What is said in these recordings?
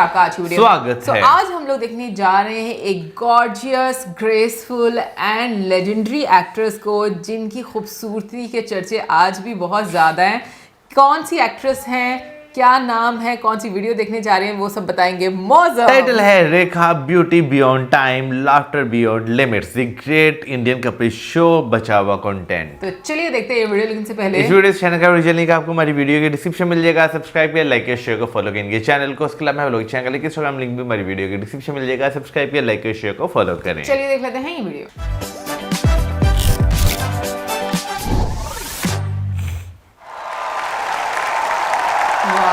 आपका आज की वीडियो स्वागत है। आज हम लोग देखने जा रहे हैं एक gorgeous, graceful and legendary actress को जिनकी खूबसूरती के चर्चे आज भी बहुत ज़्यादा हैं। कौन सी एक्ट्रेस हैं, क्या नाम है, कौन सी वीडियो देखने जा रहे हैं, वो सब बताएंगे मौजूद। टाइटल है Rekha beauty beyond time, laughter beyond limits, the great Indian couple show बचावा कंटेंट। तो चलिए देखते हैं ये वीडियो। लेकिन से पहले इस वीडियो चैनल का ओरिजिनल लिंक आपको हमारी वीडियो के डिस्क्रिप्शन मिल जाएगा। सब्सक्राइब किया, लाइक किया, शेयर को फॉलो करेंगे चैनल को। उसके अलावा हम लोग चैनल के इंस्टाग्राम लिंक भी हमारी वीडियो के डिस्क्रिप्शन मिल जाएगा। सब्सक्राइब किया, लाइक किया, शेयर को फॉलो करें। चलिए देख लेते हैं ये वीडियो।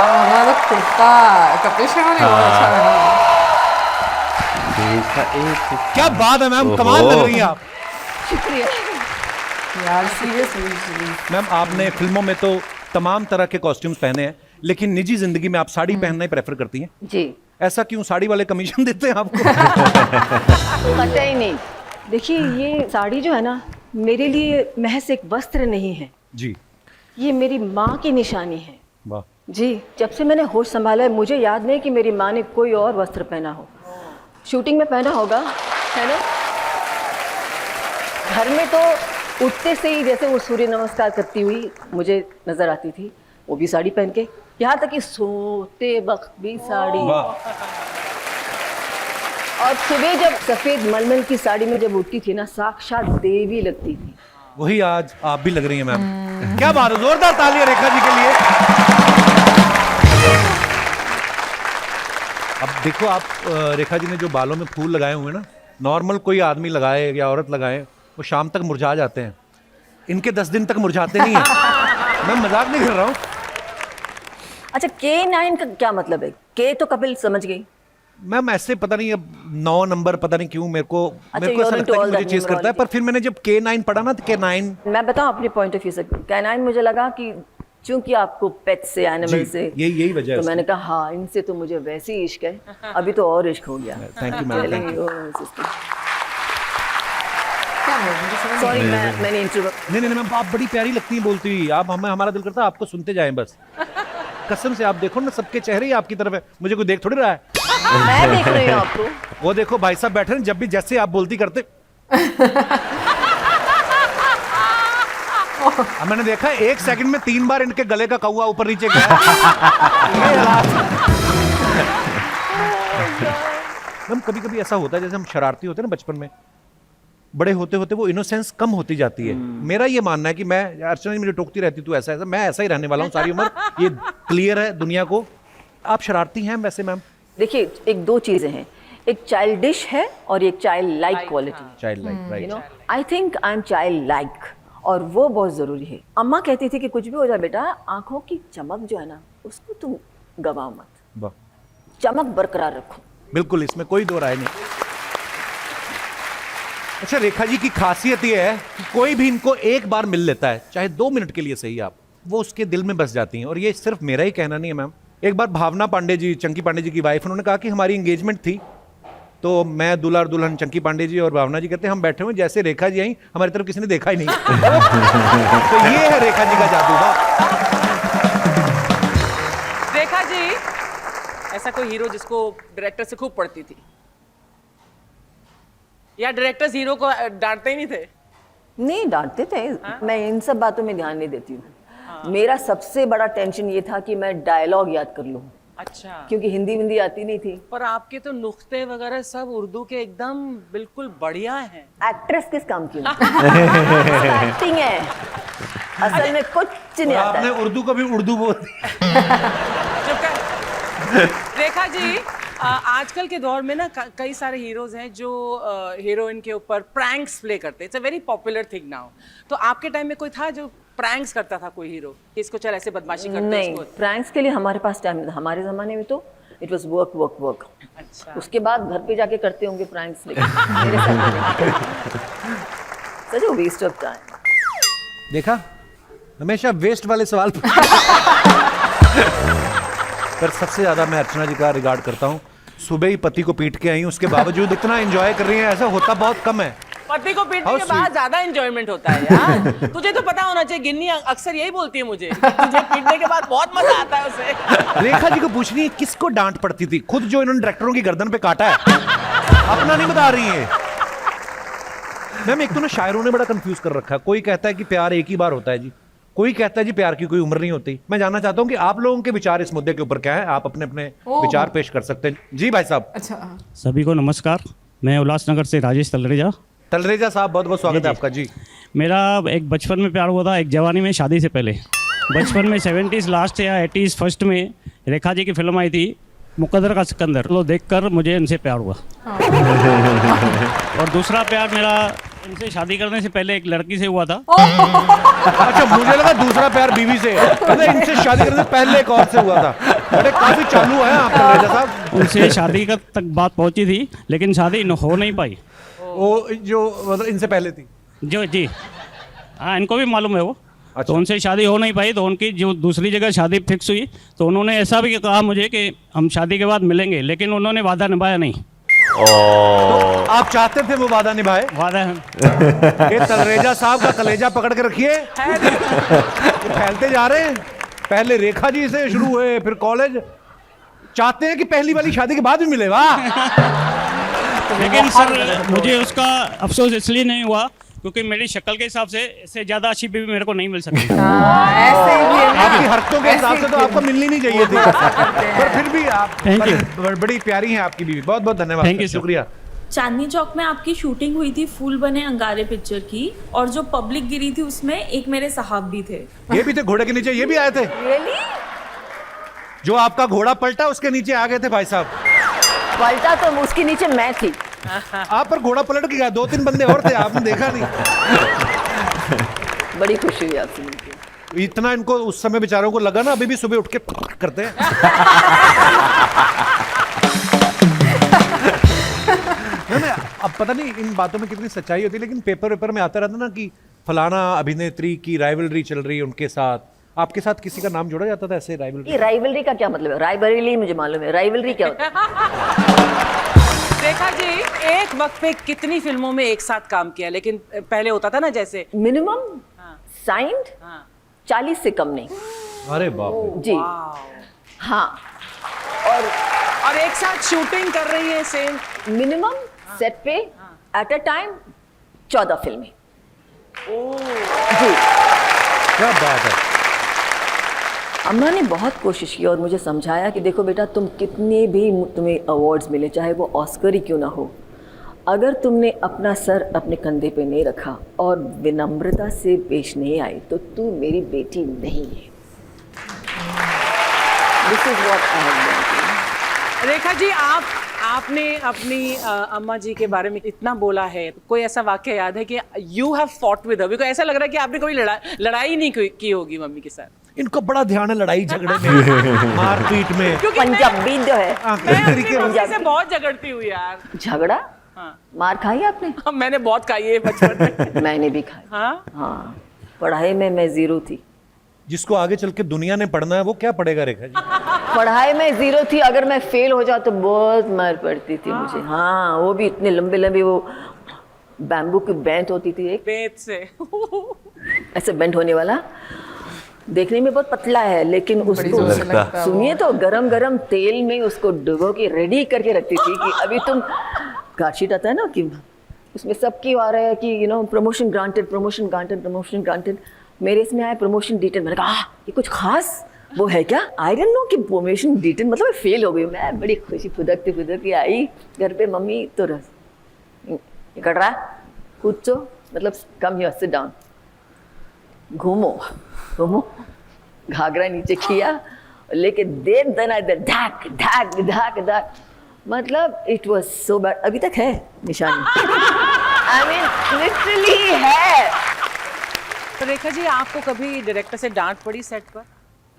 हमारा कुर्ता कपिल शर्मा ने बहुत अच्छा बना। क्या बात है मैम, कमाल लग रही हैं आप। शुक्रिया यार, सीरियसली। मैम आपने फिल्मों में तो तमाम तरह के कॉस्ट्यूम्स पहने हैं, लेकिन निजी जिंदगी में आप साड़ी पहनना ही प्रेफर करती हैं जी। ऐसा क्यों? साड़ी वाले कमीशन देते हैं आपको? कतई नहीं। देखिए, ये साड़ी जो है ना, मेरे लिए महज एक वस्त्र नहीं है जी। ये मेरी माँ की निशानी है। वाह। जी, जब से मैंने होश संभाला है मुझे याद नहीं कि मेरी माँ ने कोई और वस्त्र पहना हो। शूटिंग में पहना होगा, है ना। घर में तो उठते से ही जैसे वो सूर्य नमस्कार करती हुई मुझे नजर आती थी, वो भी साड़ी पहन के, यहाँ तक कि सोते वक्त भी साड़ी। और सुबह जब सफेद मलमल की साड़ी में जब उठती थी ना, साक्षात देवी लगती थी। वही आज आप भी लग रही हैं मैम। क्या बात है, जोरदार तालियां रेखा जी के लिए। अब देखो आप, रेखा जी ने जो बालों में फूल लगाए हुए हैं ना, नॉर्मल कोई आदमी लगाए या औरत लगाए वो शाम तक मुरझा जाते हैं, इनके 10 दिन तक मुरझाते नहीं है। मैं मजाक नहीं कर रहा हूँ। अच्छा, K9 का क्या मतलब है? के तो कपिल समझ गई मैम, ऐसे पता नहीं, अब 9 नंबर पता नहीं क्यों मेरे को अच्छा, ऐसा you're लगता into है कि all मुझे that चेज करता है। पर फिर मैंने जब K9 पढ़ा ना, तो K9 मैं बताऊं अपने पॉइंट ऑफ व्यू से, K9 मुझे लगा कि चूंकि आपको पेट से, एनिमल से, यही वजह है तो मैंने कहा हाँ, इनसे तो मुझे वैसे ही इश्क है, अभी तो और इश्क हो गया। Thank you ma'am, thank you. Sorry, मैंने इंटरप्ट। नहीं नहीं मैम, आप बड़ी प्यारी लगती हैं बोलती हुई। आप हमें, हमारा दिल करता है आपको सुनते जाएं बस। कसम से आप देखो ना, सबके चेहरे ही आपकी तरफ है, मुझे कोई देख थोड़ी रहा है। मैं देख रही हूँ आपको। वो देखो भाई साहब बैठे हैं, जब भी जैसे आप बोलती करते। अब मैंने देखा 1 सेकंड में 3 बार इनके गले का कौवा ऊपर नीचे गया। मैम कभी कभी ऐसा होता है, जैसे हम शरारती होते हैं ना बचपन में, बड़े होते होते वो इनोसेंस कम होती जाती है। मेरा ये मानना है कि मैं, अर्चना जी मुझे टोकती रहती तू ऐसा ऐसा, मैं ऐसा ही रहने वाला हूँ सारी उम्र। ये क्लियर है दुनिया को। आप शरारती हैं वैसे मैम? देखिए, एक दो चीजें हैं, एक चाइल्डिश है और एक child like quality. Child like, you right. No, I think I am child like, और वो बहुत जरूरी है। अम्मा कहती थी कि कुछ भी हो जाए बेटा, आंखों की चमक जो है ना, उसको तुम गवाओ मत, वाह, चमक बरकरार रखो। बिल्कुल, इसमें कोई दो राय नहीं। अच्छा, रेखा जी की खासियत ये है कि कोई भी इनको एक बार मिल लेता है, चाहे 2 मिनट के लिए सही, आप वो उसके दिल में बस जाती हैं। और ये सिर्फ मेरा ही कहना नहीं है मैम। एक बार भावना पांडे जी, चंकी पांडे जी की वाइफ, उन्होंने कहा कि हमारी एंगेजमेंट थी, तो मैं दूल्हा और दुल्हन चंकी पांडे जी और भावना जी कहते हैं हम बैठे हुए, जैसे रेखा जी आई हमारी तरफ किसी ने देखा ही नहीं। तो ये है रेखा जी का जादू। रेखा जी, ऐसा कोई हीरो जिसको डायरेक्टर से खूब पड़ती थी, या डायरेक्टर्स हीरो को डांटते ही नहीं थे? नहीं, डांटते थे। मैं इन सब बातों में ध्यान नहीं देती हूँ। मेरा सबसे बड़ा टेंशन ये था कि मैं डायलॉग याद कर लूँ। अच्छा। क्योंकि हिंदी आती नहीं थी। पर आपके तो नुक्ते वगैरह सब उर्दू के एकदम बिल्कुल बढ़िया हैं। एक्ट्रेस किस काम की? एक्टिंग है, असल में कुछ नहीं आता आपने है। उर्दू को भी उर्दू बोल दी। रेखा जी, आजकल के दौर में ना कई सारे हीरोज हैं जो हीरोइन के ऊपर प्रैंक्स प्ले करते हैं। It's a very popular thing now. तो आपके टाइम में कोई था जो प्रैंक्स करता था, कोई हीरो कि इसको चल ऐसे बदमाशी करते हैं? नहीं, प्रैंक्स के लिए हमारे पास टाइम नहीं था। हमारे जमाने में तो it was work work work. अच्छा। उसके बाद घर पे जाके करते होंगे प्रैंक्स, लेकिन मेरे साथ सच वेस्ट ऑफ टाइम। देखा, हमेशा वेस्ट वाले सवाल पर सबसे ज्यादा मैं अर्चना जी का रिगार्ड करता हूँ। सुबह ही पति को पीट के आई, उसके बावजूद इतना एंजॉय कर रही हैं, ऐसा होता बहुत कम है। पति को पीटने How के बाद sweet. ज्यादा एंजॉयमेंट होता है यार। तुझे तो पता होना चाहिए, गिन्नी अक्सर यही बोलती है मुझे, तुझे पीटने के बाद बहुत मजा आता है उसे। रेखा जी को पूछ रही है किसको डांट पड़ती थी, खुद जो इन्होंने डायरेक्टरों की गर्दन पे काटा है, अपना नहीं बता रही है। मैम एक तो ना शायरों ने बड़ा कंफ्यूज कर रखा है, कोई कहता है कि प्यार एक ही बार होता है जी, कोई कहता है जी प्यार की कोई उम्र नहीं होती। मैं जानना चाहता हूँ कि आप लोगों के विचार इस मुद्दे के ऊपर क्या है, आप अपने अपने विचार पेश कर सकते हैं। जी भाई साहब। अच्छा, सभी को नमस्कार, मैं उल्लासनगर से राजेश तलरेजा। तलरेजा साहब बहुत बहुत स्वागत है आपका जी। मेरा एक बचपन में प्यार हुआ था, एक जवानी में शादी से पहले। बचपन में 70s लास्ट या 80s फर्स्ट में रेखा जी की फिल्म आई थी मुकद्दर का सिकंदर, तो देखकर मुझे इनसे प्यार हुआ। और दूसरा प्यार मेरा इनसे शादी करने से पहले एक लड़की से हुआ था। अच्छा, मुझे लगा दूसरा प्यार बीवी से, मतलब इनसे शादी करने से पहले एक और से हुआ था। बड़े काफी चालू है आप तलरेजा साहब। उनसे शादी का तक बात पहुंची थी, लेकिन शादी हो नहीं पाई। वो जो मतलब इनसे पहले थी। जो जी हाँ, इनको भी मालूम है वो। अच्छा। तो उनसे शादी हो नहीं पाई, तो उनकी जो दूसरी जगह शादी फिक्स हुई, तो उन्होंने ऐसा भी कहा मुझे कि हम शादी के बाद मिलेंगे, लेकिन उन्होंने वादा निभाया नहीं। तो आप चाहते थे वो वादा निभाए? वादा ये तलरेजा साहब का कलेजा पकड़ के रखिए, ये फैलते जा रहे हैं। पहले रेखा जी से शुरू हुए, फिर कॉलेज, चाहते हैं कि पहली वाली शादी के बाद भी मिले। वाह। लेकिन सर मुझे उसका अफसोस इसलिए नहीं हुआ क्योंकि मेरी शक्ल के हिसाब से इससे ज्यादा अच्छी बीवी मेरे को नहीं मिल सकती। ऐसे ही है ना। आपकी हरकतों के हिसाब से तो आपको मिलनी नहीं चाहिए थी, पर फिर भी आप Thank you. बड़ी प्यारी हैं आपकी बीवी। बहुत बहुत धन्यवाद। Thank you, sir. शुक्रिया। चांदनी चौक में आपकी शूटिंग हुई थी फूल बने अंगारे पिक्चर की, और जो पब्लिक गिरी थी उसमें एक मेरे साहब भी थे। ये भी थे घोड़े के नीचे, ये भी आए थे। रियली? जो आपका घोड़ा पलटा उसके नीचे आ गए थे भाई साहब। पलटा तो उसके नीचे मैं थी। आप पर घोड़ा पलट के गया, 2-3 बंदे और थे, आपने देखा नहीं। बड़ी खुशी हुई आपसे मिलकर। इतना इनको उस समय बेचारों को लगा ना, अभी भी सुबह उठ के करते हैं। नहीं, अब पता नहीं इन बातों में कितनी सच्चाई होती है, लेकिन पेपर में आता रहता ना कि फलाना अभिनेत्री की राइवलरी चल रही है उनके साथ। आपके साथ किसी का नाम जोड़ा जाता था ऐसे राइवलरी? ये राइवलरी का क्या मतलब है? राइवलरी मुझे मालूम है, राइवलरी क्या होता है? रेखा जी एक वक्त पे कितनी फिल्मों में एक साथ काम किया, लेकिन पहले होता था ना जैसे मिनिमम हाँ। साइंड हाँ। 40 से कम नहीं। अरे बाप रे। जी हाँ। और एक साथ शूटिंग कर रही है सेम। मिनिमम सेट पे एट अ टाइम 14 फिल्में। जी। क्या बात है। अम्मा ने बहुत कोशिश की और मुझे समझाया कि देखो बेटा, तुम कितने भी तुम्हें अवार्ड्स मिले, चाहे वो ऑस्कर ही क्यों ना हो, अगर तुमने अपना सर अपने कंधे पे नहीं रखा और विनम्रता से पेश नहीं आई तो तू मेरी बेटी नहीं है। This is what I have done. Rekha ji आपने अपनी अम्मा जी के बारे में इतना बोला है, कोई ऐसा वाक्य याद है कि you have fought with her? Because ऐसा लग रहा है कि आपने कोई लड़ाई नहीं की होगी मम्मी के साथ। इनको बड़ा ध्यान है लड़ाई झगड़े में, मारपीट में। क्योंकि पंजाबी जो है, मैं अपनी मम्मी से बहुत झगड़ती हूँ यार। झगड़ा हाँ। मार खाई आपने? मैंने बहुत खाई है बचपन में। मैंने भी खाई। हाँ? हाँ, पढ़ाई में मैं जीरो थी। जिसको आगे चल के दुनिया ने पढ़ना है वो क्या पढ़ेगा रेखा जी? पढ़ाई में जीरो थी, अगर मैं फेल हो जाऊँ तो बहुत मार पड़ती थी मुझे। हाँ, वो भी इतने लंबे लंबे, वो बैम्बू की बेंट होती थी एक, बेत से। ऐसे बेंट होने वाला, देखने में बहुत पतला है, लेकिन उसको सुनिए तो गरम गरम तेल में उसको डुबो के रेडी करके रखती थी कि अभी तुम कार्डशीट आता है ना कि उसमें सब क्यों आ रहा है कि you know promotion granted, promotion granted, promotion granted. मेरे इसमें आया प्रमोशन डिटेल। मैंने कहा ये कुछ खास वो है क्या? आई डोंट नो कि प्रमोशन डिटेल मतलब मैं फेल हो गई। मैं बड़ी खुशी फुदकती फुदकती आई घर पे, मम्मी तो ये कर रहा है, कुछ तो मतलब कम हियर, सिट डाउन, घूमो घूमो, घाघरा नीचे किया लेके देर दना इधर धाक धाक धाक धाक, मतलब इट वाज सो बैड। अभी तक है निशानी। आई मीन लिटरली है। तो रेखा जी आपको कभी डायरेक्टर से डांट पड़ी सेट पर?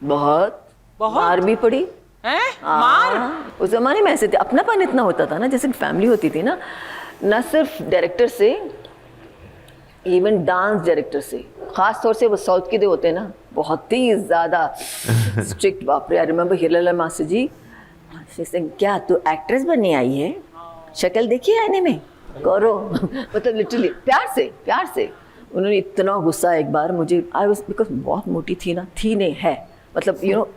बहुत बहुत? मार भी पड़ी। हैं? मार? उस जमाने में ऐसे थे, अपनापन इतना होता था ना, जैसे फैमिली होती थी ना, न सिर्फ डायरेक्टर से, इवन डांस डायरेक्टर से, खास तौर से वो साउथ के जो होते हैं ना, बहुत ही ज़्यादा स्ट्रिक्ट। बाप रे, आई रिमेंबर हिरला मास्टर जी, क्या तू एक्ट्रेस बनने आई है? शक्ल देखी है आईने में? करो मतलब लिटरली प्यार से उन्होंने इतना गुस्सा एक बार मुझे, आई वाज बिकॉज बहुत मोटी थी ना, थी नहीं है मतलब यू नो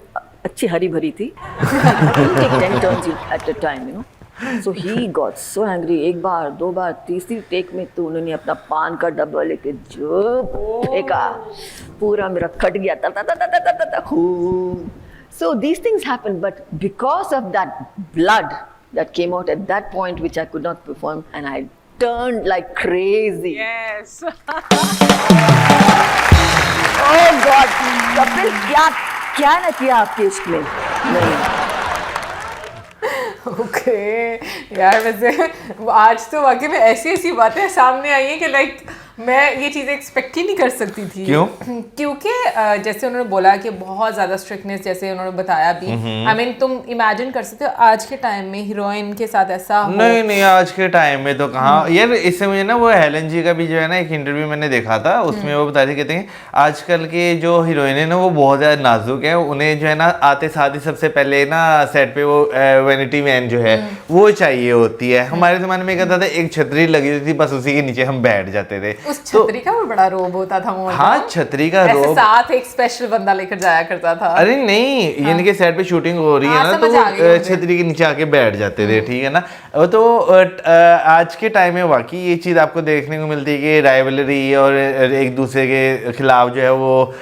अच्छी हरी भरी थी, 10 turns at a time, you know. So he got so angry, एक बार, दो बार, तीसरी टेक में तो उन्होंने अपना पान का डब्बा लेके जो फेंका, पूरा मेरा कट गया ता ता ता ता ता ता ता खूब. So these things happen, but because of that blood that came out at that point, which I could not perform, and I turned like crazy. Yes. Oh God, Kapil क्या ना किया आपके इश्क में? नहीं. ओके यार, वैसे आज तो वाकई में ऐसी ऐसी बातें सामने आई हैं कि लाइक मैं ये चीज़ें एक्सपेक्ट ही नहीं कर सकती थी. क्यों? क्योंकि जैसे उन्होंने बोला कि बहुत ज़्यादा स्ट्रिक्टनेस, जैसे उन्होंने बताया भी, आई मीन तुम इमेजिन कर सकते हो आज के टाइम में हीरोइन के साथ ऐसा हो? नहीं आज के टाइम में तो कहाँ यार. इससे मुझे ना वो हेलन जी का भी जो है ना एक इंटरव्यू मैंने देखा था, उसमें वो बता रहे कहते हैं आजकल के जो हीरोइन है ना वो बहुत ज़्यादा नाजुक है. उन्हें जो है ना आते साथ ही सबसे पहले ना सेट पे वो वैनिटी मैन जो है वो चाहिए होती है. हमारे ज़माने में कहता था एक छतरी लगी हुई थी, बस उसी के नीचे हम बैठ जाते थे. उस छतरी का वो बड़ा रोब होता था वो. हाँ, छतरी का ऐसे रोब साथ एक स्पेशल बंदा लेकर जाया करता था. अरे नहीं, यानी कि सेट पे शूटिंग हो रही है ना, तो वो छतरी के नीचे आके बैठ जाते थे. ठीक है ना. तो आज के टाइम में वाकई ये चीज़ आपको देखने को मिलती है कि राइवलरी और एक दूसरे के खिलाफ जो है वो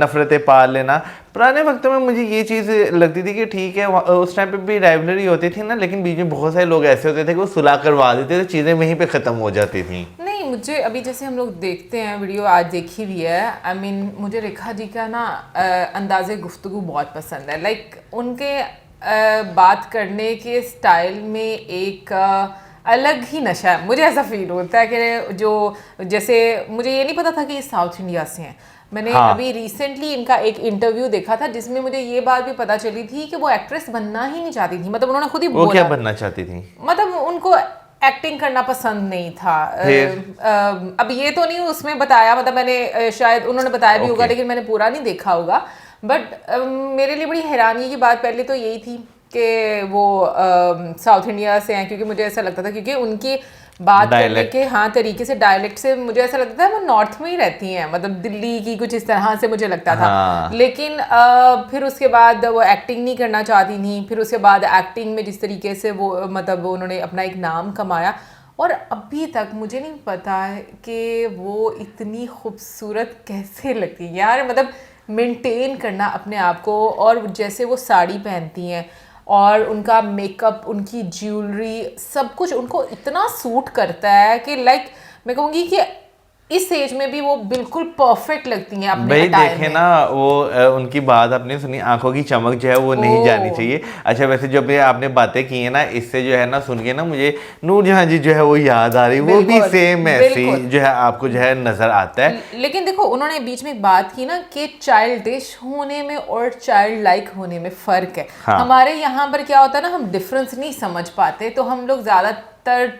नफरतें पाल लेना. पुराने वक्तों में मुझे ये चीज़ लगती थी कि ठीक है उस टाइम पे भी राइवलरी होती थी ना, लेकिन बीच में बहुत सारे लोग ऐसे होते थे कि वो सुलह करवा देते थे, चीज़ें वहीं पे ख़त्म हो जाती थी. नहीं, मुझे अभी जैसे हम लोग देखते हैं वीडियो, आज देखी भी है, आई मीन मुझे रेखा जी का ना अंदाज़े गुफ्तगू बहुत पसंद है. लाइक उनके बात करने के स्टाइल में एक अलग ही नशा है. मुझे ऐसा फील होता है कि जो जैसे मुझे ये नहीं पता था कि ये साउथ इंडिया से हैं. मैंने अभी रिसेंटली इनका एक इंटरव्यू देखा था जिसमें मुझे ये बात भी पता चली थी कि वो एक्ट्रेस बनना ही नहीं चाहती थी. मतलब उन्होंने खुद ही बोला. वो क्या बनना चाहती थी? मतलब उनको एक्टिंग करना पसंद नहीं था. अब ये तो नहीं उसमें बताया, मतलब मैंने शायद उन्होंने बताया भी होगा, लेकिन मैंने पूरा नहीं देखा होगा. बट मेरे लिए बड़ी हैरानी की बात पहले तो यही थी कि वो साउथ इंडिया से हैं, क्योंकि मुझे ऐसा लगता था क्योंकि उनकी बात करने के तरीके से, डायलेक्ट से मुझे ऐसा लगता है वो नॉर्थ में ही रहती हैं, मतलब दिल्ली की कुछ इस तरह से मुझे लगता था. लेकिन फिर उसके बाद वो एक्टिंग नहीं करना चाहती थी. फिर उसके बाद एक्टिंग में जिस तरीके से वो मतलब उन्होंने अपना एक नाम कमाया, और अभी तक मुझे नहीं पता है कि वो इतनी खूबसूरत कैसे लगती है यार. मतलब मेंटेन करना अपने आप को, और जैसे वो साड़ी पहनती हैं और उनका मेकअप, उनकी ज्वेलरी, सब कुछ उनको इतना सूट करता है कि लाइक मैं कहूँगी कि इस एज में भी वो बिल्कुल परफेक्ट लगती हैं अपने भाई. अटायर देखे में. ना वो उनकी बात आपने सुनी, आंखों की चमक जो है वो नहीं जानी चाहिए. अच्छा, वैसे जो भी आपने बातें की है ना, इससे जो है ना सुन के ना मुझे नूरजहां जी जो है वो याद आ रही. वो भी सेम ऐसी जो है आपको जो है नजर आता है. लेकिन देखो उन्होंने बीच में एक बात की ना कि चाइल्डिश होने में और चाइल्ड लाइक होने में फर्क है. हमारे यहाँ पर क्या होता है ना, हम डिफरेंस नहीं समझ पाते, तो हम लोग ज्यादा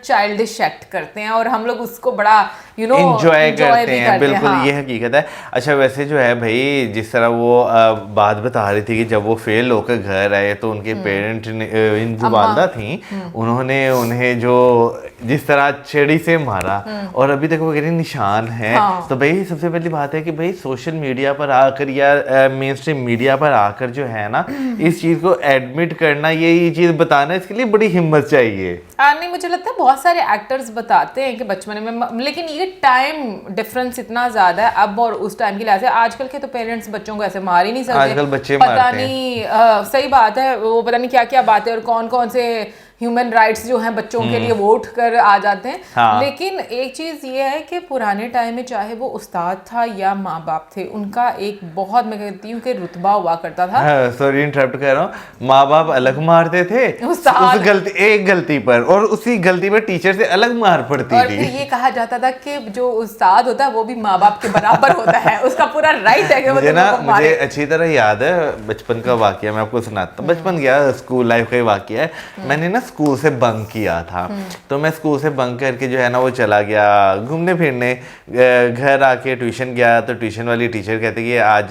चाइल्डिश एक्ट करते हैं और हम लोग उसको बड़ा एंजॉय करते हैं. बिल्कुल ये हकीकत है. अच्छा, वैसे जो है भाई जिस तरह वो बात बता रही थी कि जब वो फेल होकर घर आए तो उनके पेरेंट ने जो वालदा थी उन्होंने उन्हें जो जिस तरह छेड़ी से मारा, और अभी तक वो कह रही निशान है. तो भाई सबसे पहली बात है कि भाई सोशल मीडिया पर आकर या मेन स्ट्रीम मीडिया पर आकर जो है ना इस चीज़ को एडमिट करना, ये चीज़ बताना, इसके लिए बड़ी हिम्मत चाहिए. नहीं, मुझे लगता है बहुत सारे एक्टर्स बताते हैं कि बचपन में, लेकिन ये टाइम डिफरेंस इतना ज्यादा है अब और उस टाइम के लिहाज से. आजकल के तो पेरेंट्स बच्चों को ऐसे मार ही नहीं सकते. आजकल बच्चे पता नहीं सही बात है, वो पता नहीं क्या क्या बातें और कौन कौन से ह्यूमन राइट्स जो हैं बच्चों के लिए वोट कर आ जाते हैं. लेकिन एक चीज़ ये है कि पुराने टाइम में चाहे वो उस्ताद था या माँ बाप थे, उनका एक बहुत, मैं कहती हूँ कि रुतबा हुआ करता था. सॉरी इंटरप्ट कर रहा हूँ. माँ बाप अलग मारते थे उस एक गलती पर, और उसी गलती पर टीचर से अलग मार पड़ती और थी. फिर ये कहा जाता था कि जो उस्ताद होता है वो भी माँ बाप के बराबर होता है, उसका पूरा राइट है कि मुझे अच्छी तरह याद है बचपन का वाकया, मैं आपको सुनाता हूँ. बचपन क्या स्कूल लाइफ का ही वाकया है. मैंने ना स्कूल से बंक किया था. तो मैं स्कूल से बंक करके जो है ना वो चला गया घूमने फिरने. घर आके ट्यूशन गया तो ट्यूशन वाली टीचर कहती कि आज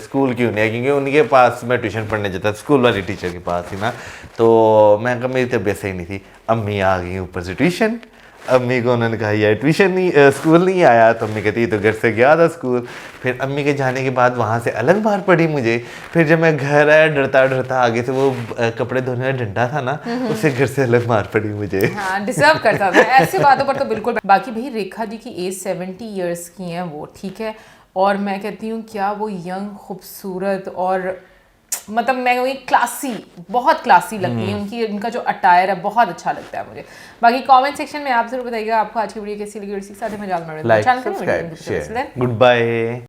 स्कूल क्यों नहीं है, क्योंकि उनके पास मैं ट्यूशन पढ़ने जाता स्कूल वाली टीचर के पास ही ना. तो मैं कहा मेरी तबीयत सही नहीं थी. अम्मी आ गई ऊपर से ट्यूशन. अम्मी को उन्होंने कहा यार ट्यूशन नहीं स्कूल नहीं आया, तो अम्मी कहती तो घर से गया था स्कूल। फिर अम्मी के जाने के बाद वहाँ से अलग मार पड़ी मुझे। फिर जब मैं घर आया डरता डरता, आगे से वो कपड़े धोने का डंडा था ना, उससे घर से अलग मार पड़ी मुझे। हाँ, डिजर्व करता था ऐसी बातों पर तो बिल्कुल। बाकी भाई रेखा जी की एज 70 इयर्स की हैं वो, ठीक है, और मैं कहती हूँ क्या वो यंग खूबसूरत और मतलब मैं वही क्लासी, बहुत क्लासी लगती है उनकी, उनका जो अटायर है बहुत अच्छा लगता है मुझे। बाकी कमेंट सेक्शन में आप जरूर बताइएगा आपको आज की वीडियो कैसी लगी और इसी के साथ मैं like subscribe share, good bye.